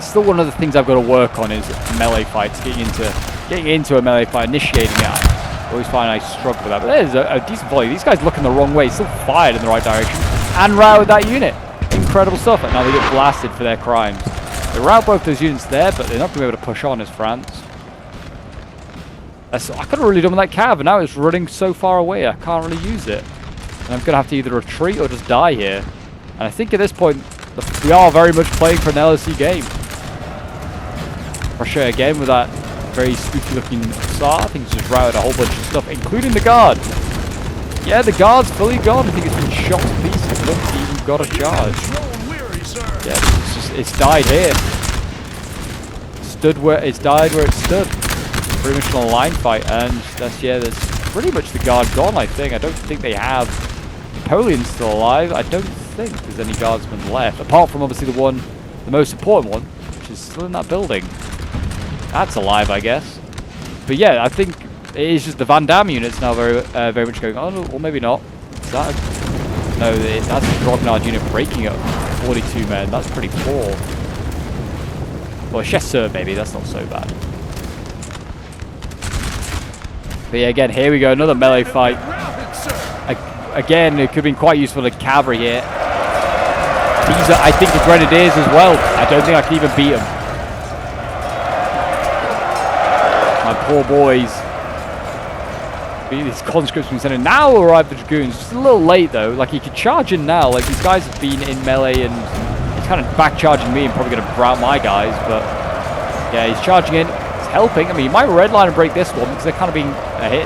still one of the things I've got to work on is melee fights, getting into a melee fight, initiating it. I always find I struggle with that, but there's a decent volley. These guys looking the wrong way, still fired in the right direction, and routed that unit. Incredible stuff, and now they get blasted for their crimes. They rout both those units there, but they're not going to be able to push on as France. I could have really done with that cav, and now it's running so far away, I can't really use it. And I'm going to have to either retreat or just die here. And I think at this point, we are very much playing for an LOC game. Prussia again with that very spooky looking Tsar. I think he's just routed a whole bunch of stuff, including the guard. Yeah, the guard's fully gone. I think it's been shot to pieces. Look, he even got a charge. Yeah, it's died here. It's died where it stood. Pretty much on a line fight, and there's pretty much the guard gone, I think. I don't think they have Napoleon still alive. I don't think there's any guardsmen left, apart from obviously the most important one, which is still in that building. That's alive, I guess. But yeah, I think it is just the Van Damme units now very much going on, or maybe not. No, that's the Grognard unit breaking up 42 men. That's pretty poor. Well, Chasseur maybe, that's not so bad. But yeah, again, here we go, another melee fight. Again, it could have been quite useful to cavalry here. These are, I think, the grenadiers as well. I don't think I can even beat them. My poor boys. These conscripts being sent in. Now will arrive the dragoons. Just a little late though. Like, he could charge in now. Like, these guys have been in melee and he's kind of back charging me and probably going to rout my guys. But yeah, he's charging in. It's helping. I mean, he might redline and break this one because they're kind of being hit.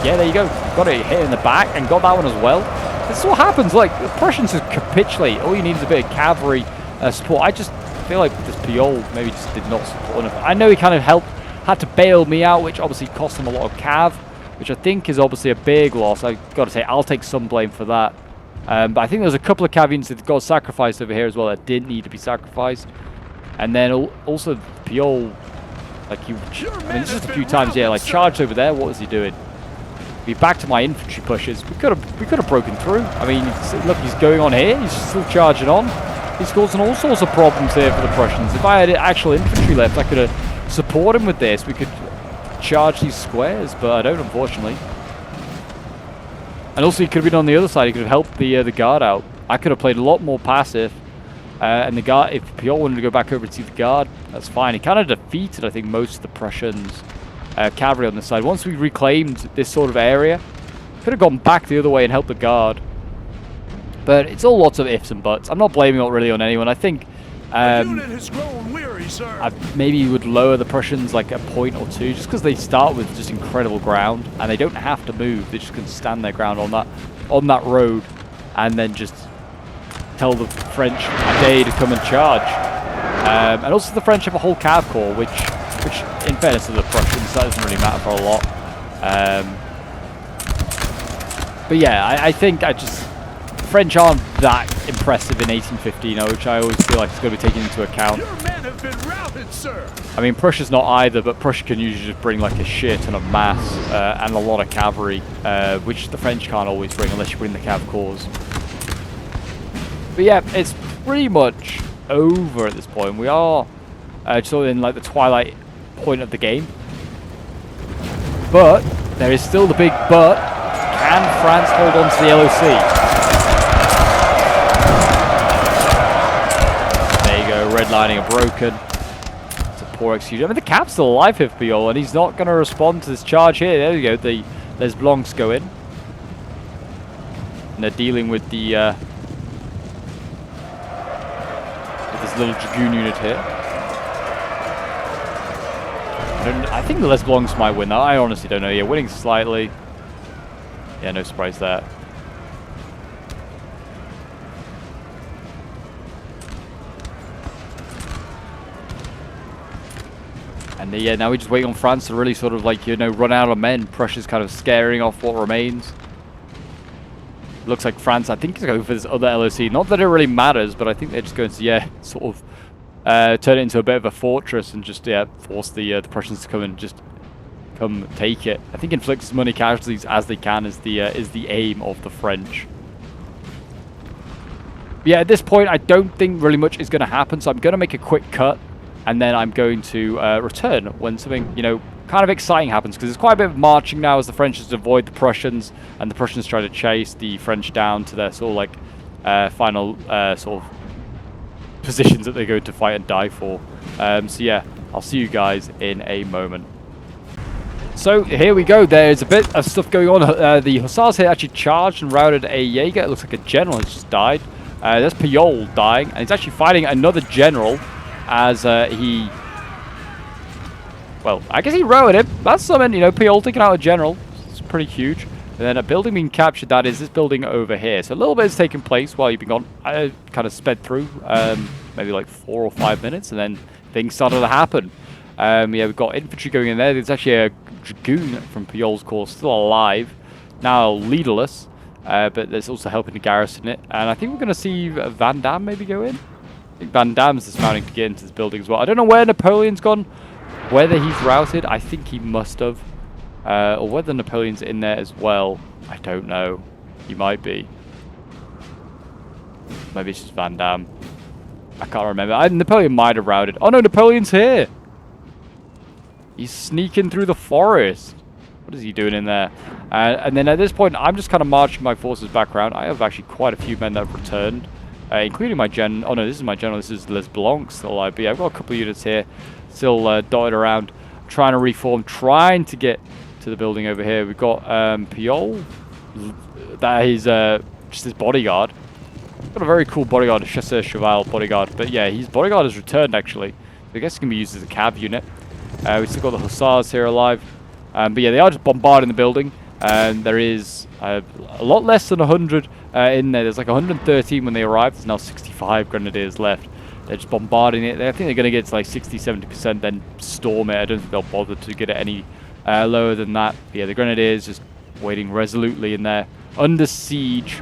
Yeah, there you go. Got a hit in the back and got that one as well. This is what happens. Like, the Prussians just capitulate. All you need is a bit of cavalry support. I just feel like this Puyol maybe just did not support enough. I know he kind of had to bail me out, which obviously cost him a lot of cav, which I think is obviously a big loss. I've got to say, I'll take some blame for that. But I think there's a couple of cav units that got sacrificed over here as well that didn't need to be sacrificed. And then also Puyol, like, I mean, just a few times, yeah, like, charged over there. What was he doing? Be back to my infantry pushes. We could have broken through. I mean, look, he's going on here. He's still charging on. He's causing all sorts of problems here for the Prussians. If I had actual infantry left, I could have supported him with this. We could charge these squares, but I don't, unfortunately. And also, he could have been on the other side. He could have helped the guard out. I could have played a lot more passive. And the guard, if Puyol wanted to go back over and see the guard, that's fine. He kind of defeated, I think, most of the Prussians. Cavalry on this side. Once we reclaimed this sort of area, could have gone back the other way and helped the guard. But it's all lots of ifs and buts. I'm not blaming it really on anyone. I think I maybe would lower the Prussians like a point or two, just because they start with just incredible ground and they don't have to move. They just can stand their ground on that road, and then just tell the French a day to come and charge. And also the French have a whole cav corps, which in fairness to the Prussians, that doesn't really matter for a lot. But yeah, I think French aren't that impressive in 1815, which I always feel like it's going to be taken into account. Your men have been routed, sir. I mean, Prussia's not either, but Prussia can usually just bring like a shit ton of mass and a lot of cavalry, which the French can't always bring unless you bring the cav corps. But yeah, it's pretty much over at this point. We are sort of in like the twilight point of the game, but there is still the big but. Can France hold on to the LOC? There you go, redlining are broken. It's a poor execution. I mean, the cap's still alive here for Puyol, and he's not going to respond to this charge here. There we go, Les Blancs go in, and they're dealing with the with this little dragoon unit here. I think the Les Blancs might win that. I honestly don't know. Yeah, winning slightly. Yeah, no surprise there. And yeah, now we're just waiting on France to really sort of like, you know, run out of men. Prussia's kind of scaring off what remains. Looks like France, I think, is going for this other LOC. Not that it really matters, but I think they're just going to, yeah, sort of turn it into a bit of a fortress and just, yeah, force the Prussians to come and just come take it. I think inflict as many casualties as they can is the aim of the French. But yeah, at this point, I don't think really much is going to happen, so I'm going to make a quick cut and then I'm going to return when something, you know, kind of exciting happens, because there's quite a bit of marching now as the French just avoid the Prussians, and the Prussians try to chase the French down to their sort of like final sort of positions that they're going to fight and die for. So yeah, I'll see you guys in a moment. So here we go. There's a bit of stuff going on. The Hussars here actually charged and routed a Jaeger. It looks like a general has just died. There's Pujol dying, and he's actually fighting another general as he... Well, I guess he routed him. That's something, you know, Pujol taking out a general. It's pretty huge. And then a building being captured, that is this building over here. So a little bit has taken place while you've been gone. I kind of sped through, maybe like 4 or 5 minutes, and then things started to happen. Yeah, we've got infantry going in there. There's actually a dragoon from Pujol's corps still alive, now leaderless, but there's also helping to garrison it. And I think we're going to see Van Damme maybe go in. I think Van Damme's dismounting to get into this building as well. I don't know where Napoleon's gone, whether he's routed. I think he must have. Or whether Napoleon's in there as well. I don't know. He might be. Maybe it's just Van Damme. I can't remember. Napoleon might have routed. Oh no, Napoleon's here! He's sneaking through the forest. What is he doing in there? And then at this point, I'm just kind of marching my forces back around. I have actually quite a few men that have returned, including my gen... Oh no, this is my general. This is Les Blancs still alive. But yeah, I've got a couple of units here still dotted around, trying to reform, trying to get to the building over here. We've got Pujol. That is just his bodyguard. Got a very cool bodyguard, a Chasseur Cheval bodyguard. But yeah, his bodyguard has returned actually. So I guess it can be used as a cav unit. We've still got the Hussars here alive. But yeah, they are just bombarding the building. And there is a lot less than 100 in there. There's like 113 when they arrived. There's now 65 grenadiers left. They're just bombarding it. I think they're going to get to like 60-70%, then storm it. I don't think they'll bother to get it any lower than that. But yeah, the grenadiers just waiting resolutely in there, under siege.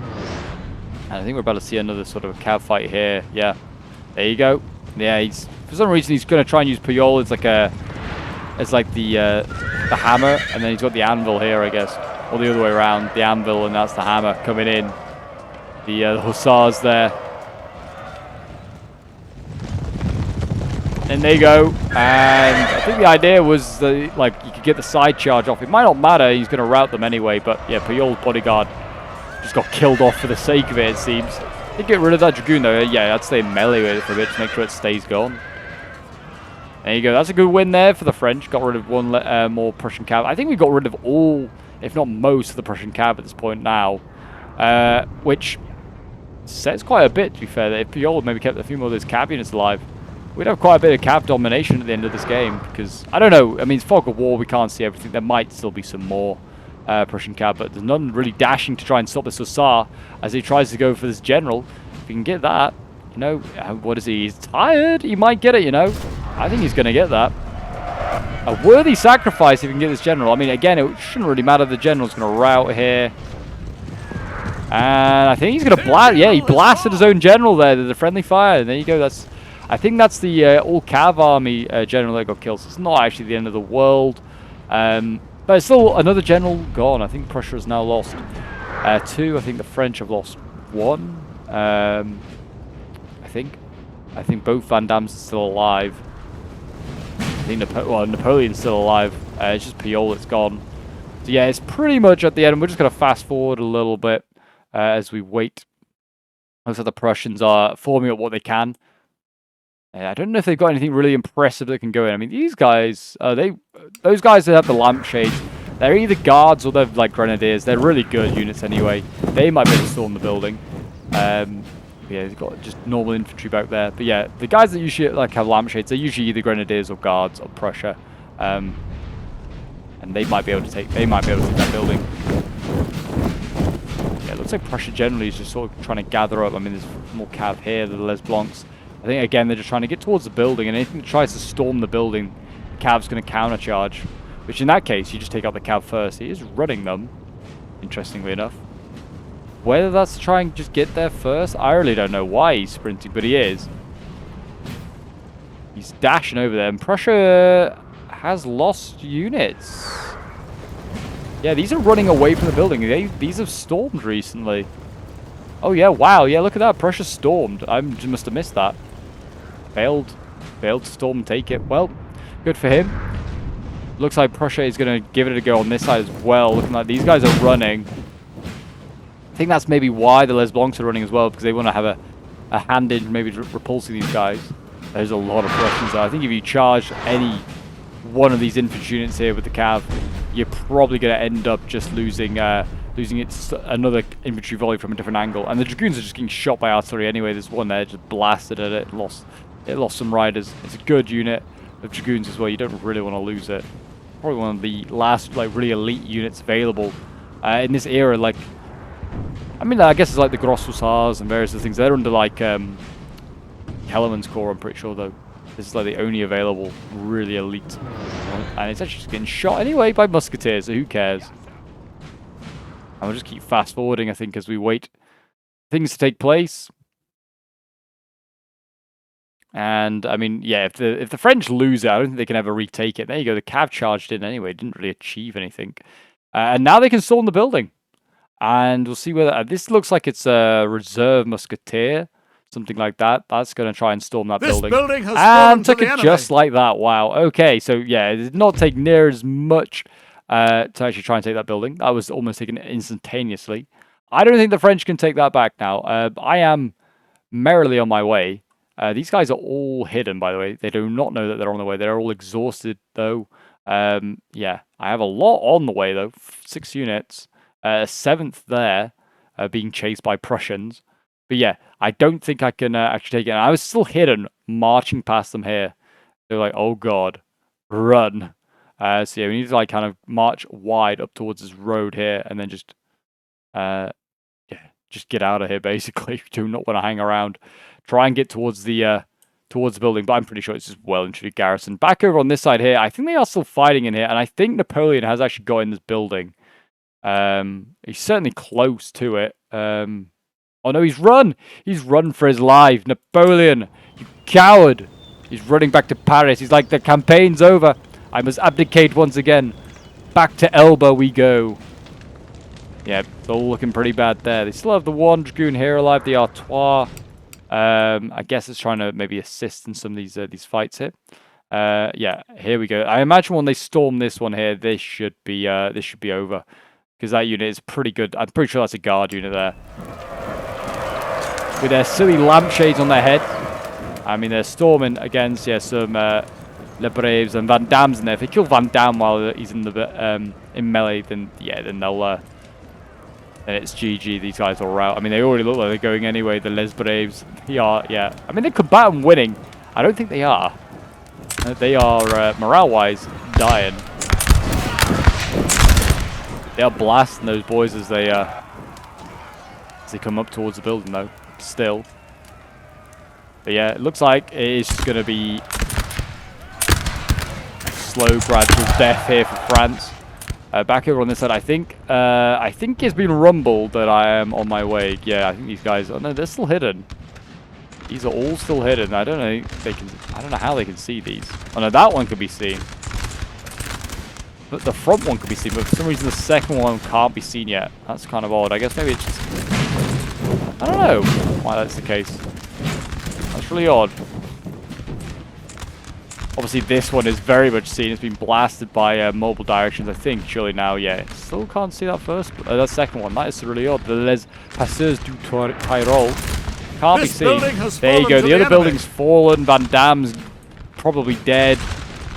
And I think we're about to see another sort of cav fight here. Yeah, there you go. Yeah, he's for some reason he's going to try and use Pujol. It's like the hammer, and then he's got the anvil here, I guess, or the other way around. The anvil, and that's the hammer coming in. The Hussars there. And there you go. And I think the idea was that, like, you could get the side charge off. It might not matter. He's going to rout them anyway. But yeah, Pujol's bodyguard just got killed off for the sake of it, it seems. Did get rid of that dragoon though. Yeah, I'd stay melee with it for a bit to make sure it stays gone. There you go. That's a good win there for the French. Got rid of one more Prussian cav. I think we got rid of all, if not most, of the Prussian cav at this point now, which says quite a bit. To be fair, that if Pujol had maybe kept a few more of those cav units alive, we'd have quite a bit of cav domination at the end of this game. Because I don't know. I mean, it's fog of war. We can't see everything. There might still be some more Prussian cav, but there's none really dashing to try and stop this Hussar as he tries to go for this general. If he can get that, you know, what is he? He's tired. He might get it, you know. I think he's going to get that. A worthy sacrifice if he can get this general. I mean, again, it shouldn't really matter. The general's going to rout here. And I think he's going to blast. Yeah, he blasted his own general there. The friendly fire. And there you go. I think that's the all cav army general that got killed. So it's not actually the end of the world. But it's still another general gone. I think Prussia has now lost 2. I think the French have lost 1. I think both Van Damme's are still alive. I think Napoleon's still alive. It's just Pujol that's gone. So yeah, it's pretty much at the end. We're just going to fast forward a little bit as we wait. Looks like the Prussians are forming up what they can. I don't know if they've got anything really impressive that can go in. I mean, these guys, those guys that have the lampshades, they're either guards or they're like grenadiers. They're really good units anyway. They might be able to storm the building. Yeah, they've got just normal infantry back there. But yeah, the guys that usually like have lampshades, they're usually either grenadiers or guards of Prussia. And they might be able to take that building. Yeah, it looks like Prussia generally is just sort of trying to gather up. I mean, there's more cav here, the Les Blancs. I think, again, they're just trying to get towards the building, and anything that tries to storm the building, Cav's going to countercharge. Which, in that case, you just take out the Cav first. He is running them, interestingly enough. Whether that's to try and just get there first, I really don't know why he's sprinting, but he is. He's dashing over there, and Prussia has lost units. Yeah, these are running away from the building. These have stormed recently. Oh, yeah, wow. Yeah, look at that. Prussia stormed. I must have missed that. Failed Failed to storm and take it. Well, good for him. Looks like Prussia is going to give it a go on this side as well. Looking like these guys are running. I think that's maybe why the Les Blancs are running as well, because they want to have a hand in maybe repulsing these guys. There's a lot of Prussians there. I think if you charge any one of these infantry units here with the Cav, you're probably going to end up just losing another infantry volley from a different angle. And the Dragoons are just getting shot by artillery anyway. There's one there just blasted at it. It lost some riders. It's a good unit of Dragoons as well. You don't really want to lose it. Probably one of the last like really elite units available in this era. Like, I mean, I guess it's like the Gros Hussars and various other things. They're under like Kellerman's Corps, I'm pretty sure, though. This is like the only available really elite one. And it's actually just getting shot anyway by musketeers, so who cares? And we'll just keep fast forwarding, I think, as we wait things to take place. And I mean, yeah, if the French lose it, I don't think they can ever retake it. There you go, the Cav charged in anyway, didn't really achieve anything. And now they can storm the building. And we'll see whether this looks like it's a reserve musketeer, something like that. That's going to try and storm that building. This building has and took to the it enemy. just like that. Wow. Okay, so yeah, it did not take near as much to actually try and take that building. That was almost taken instantaneously. I don't think the French can take that back now. I am merrily on my way. These guys are all hidden, by the way. They do not know that they're on the way. They're all exhausted, though. Yeah, I have a lot on the way, though. 6 units. 7th there, being chased by Prussians. But yeah, I don't think I can actually take it. And I was still hidden, marching past them here. They're like, oh god, run. So yeah, we need to like kind of march wide up towards this road here, and then just get out of here. Basically, do not want to hang around. Try and get towards the building, but I'm pretty sure it's just well and truly garrisoned. Back over on this side here, I think they are still fighting in here, and I think Napoleon has actually got in this building. He's certainly close to it. Oh no, he's run! He's run for his life. Napoleon, you coward! He's running back to Paris. He's like, the campaign's over. I must abdicate once again. Back to Elba we go. Yeah, it's all looking pretty bad there. They still have the one Dragoon here alive, the Artois. I guess it's trying to maybe assist in some of these fights here. Yeah, here we go. I imagine when they storm this one here, this should be over, because that unit is pretty good. I'm pretty sure that's a guard unit there, with their silly lampshades on their head. I mean, they're storming against some Le Braves and Van Damme's in there. If they kill Van Damme while he's in the in melee, then yeah, then they'll. Then it's GG. These guys are out. I mean, they already look like they're going anyway. The Les Braves, yeah. I mean, they're combatant winning. I don't think they are. They are morale-wise dying. They are blasting those boys as they come up towards the building, though. Still, but yeah, it looks like it is going to be a slow, gradual death here for France. Back over on this side, I think it's been rumbled that I am on my way. Yeah, I think these guys. Oh no, they're still hidden. These are all still hidden. I don't know if they can. I don't know how they can see these. Oh no, that one could be seen. But the front one could be seen, but for some reason the second one can't be seen yet. That's kind of odd. I guess maybe it's just. I don't know why that's the case. That's really odd. Obviously, this one is very much seen. It's been blasted by mobile directions, I think. Surely now, yeah. Still can't see that that second one. That is really odd. The Les Passeurs du Tyrol can't be seen. There you go. The other building's fallen. Van Damme's probably dead,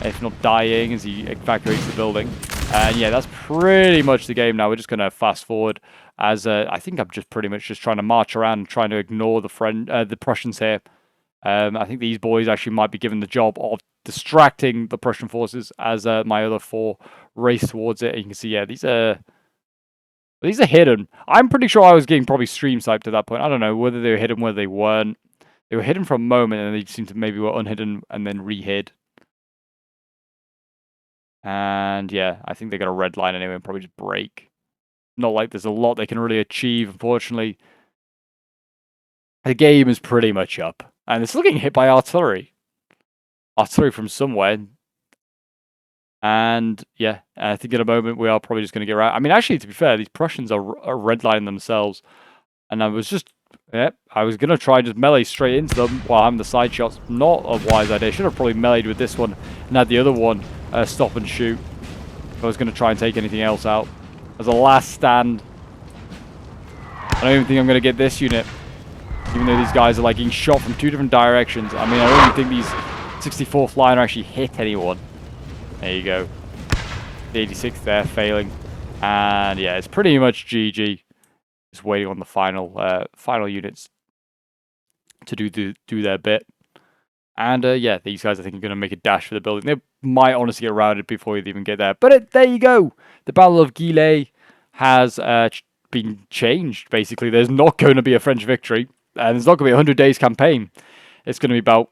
if not dying, as he evacuates the building. And yeah, that's pretty much the game now. We're just going to fast forward, as I think I'm just pretty much just trying to march around and trying to ignore the Prussians here. I think these boys actually might be given the job of distracting the Prussian forces as my other 4 race towards it. And you can see, yeah, these are hidden. I'm pretty sure I was getting probably stream sniped at that point. I don't know whether they were hidden, whether they weren't. They were hidden for a moment, and they seemed to maybe were unhidden and then re-hid. And yeah, I think they got a red line anyway and probably just break. Not like there's a lot they can really achieve, unfortunately. The game is pretty much up. And it's still getting hit by artillery. Artillery from somewhere. And yeah, I think in a moment we are probably just going to get around. I mean, actually, to be fair, these Prussians are redlining themselves. And I was just Yep, I was going to try and just melee straight into them while having the side shots. Not a wise idea. Should have probably meleeed with this one and had the other one stop and shoot. If I was going to try and take anything else out. As a last stand, I don't even think I'm going to get this unit. Even though these guys are like getting shot from 2 different directions. I mean, I don't even think these 64th line actually hit anyone. There you go. The 86th there, failing. And yeah, it's pretty much GG. Just waiting on the final units to do their bit. And yeah, these guys I think are going to make a dash for the building. They might honestly get routed before they even get there. But there you go. The Battle of Gilly has been changed, basically. There's not going to be a French victory. And it's not going to be a 100 days campaign. It's going to be about,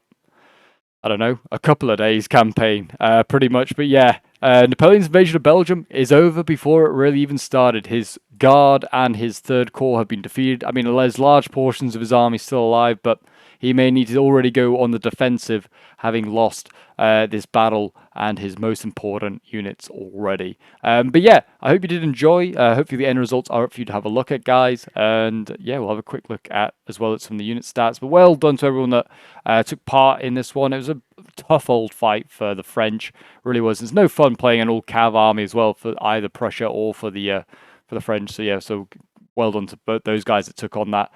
I don't know, a couple of days campaign, pretty much. But yeah, Napoleon's invasion of Belgium is over before it really even started. His guard and his third corps have been defeated. I mean, there's large portions of his army still alive, but he may need to already go on the defensive, having lost this battle and his most important units already. But yeah, I hope you did enjoy. Hopefully the end results are up for you to have a look at, guys. And yeah, we'll have a quick look at as well at some of the unit stats. But well done to everyone that took part in this one. It was a tough old fight for the French. Really was. It's no fun playing an all Cav army as well for either Prussia or for the French. So yeah, so well done to both those guys that took on that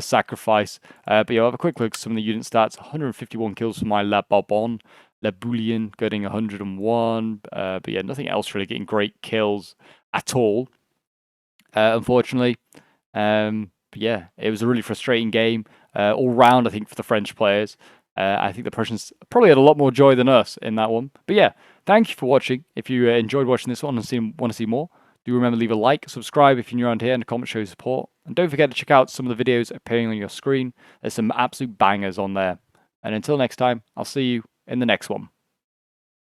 sacrifice. But yeah, I'll have a quick look at some of the unit stats. 151 kills for my Le Bourbon. Le Bouillon getting 101. But yeah, nothing else really getting great kills at all, unfortunately. But yeah, it was a really frustrating game all round, I think, for the French players. I think the Prussians probably had a lot more joy than us in that one. But yeah, thank you for watching. If you enjoyed watching this one and want to see more, do remember to leave a like, subscribe if you're new around here, and a comment show your support. And don't forget to check out some of the videos appearing on your screen. There's some absolute bangers on there. And until next time, I'll see you in the next one.